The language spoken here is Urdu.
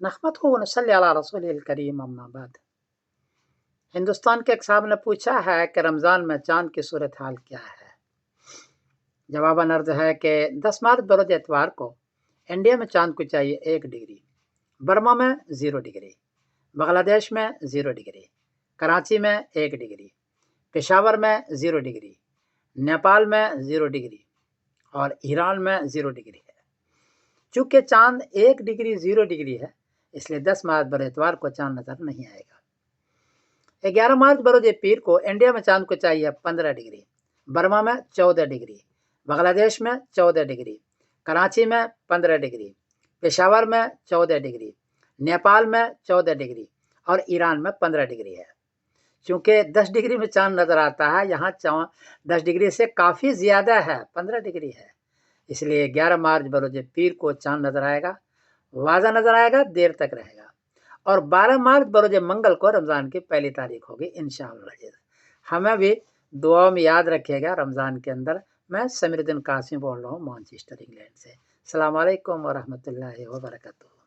نحمده ونصلی علی رسول الکریم اما بعد۔ ہندوستان کے ایک صاحب نے پوچھا ہے کہ رمضان میں چاند کی صورتحال کیا ہے۔ جواباً عرض ہے کہ 10 مارچ بروز اتوار کو انڈیا میں چاند کو چاہیے 1 ڈگری، برما میں 0 ڈگری، بنگلہ دیش میں 0 ڈگری، کراچی میں 1 ڈگری، پشاور میں 0 ڈگری، نیپال میں 0 ڈگری اور ایران میں 0 ڈگری ہے۔ چونکہ چاند 1 ڈگری 0 ڈگری ہے، اس لیے 10 مارچ بروز اتوار کو چاند نظر نہیں آئے گا۔ 11 مارچ بروز پیر کو انڈیا میں چاند کو چاہیے 15 ڈگری، برما میں 14 ڈگری، بنگلہ دیش میں 14 ڈگری، کراچی میں 15 ڈگری، پشاور میں 14 ڈگری، نیپال میں 14 ڈگری اور ایران میں 15 ڈگری ہے۔ چونکہ 10 ڈگری میں چاند نظر آتا ہے، یہاں 10 ڈگری سے کافی زیادہ ہے، 15 ڈگری ہے، اس لیے 11 مارچ بروز پیر کو چاند نظر آئے گا، واضح نظر آئے گا، دیر تک رہے گا۔ اور 12 مارچ بروز منگل کو رمضان کی پہلی تاریخ ہوگی انشاءاللہ۔ ہمیں بھی دعاؤں میں یاد رکھیے گا رمضان کے اندر۔ میں سمیر الدین قاسمی بول رہا ہوں مانچسٹر انگلینڈ سے۔ السلام علیکم ورحمۃ اللہ وبرکاتہ۔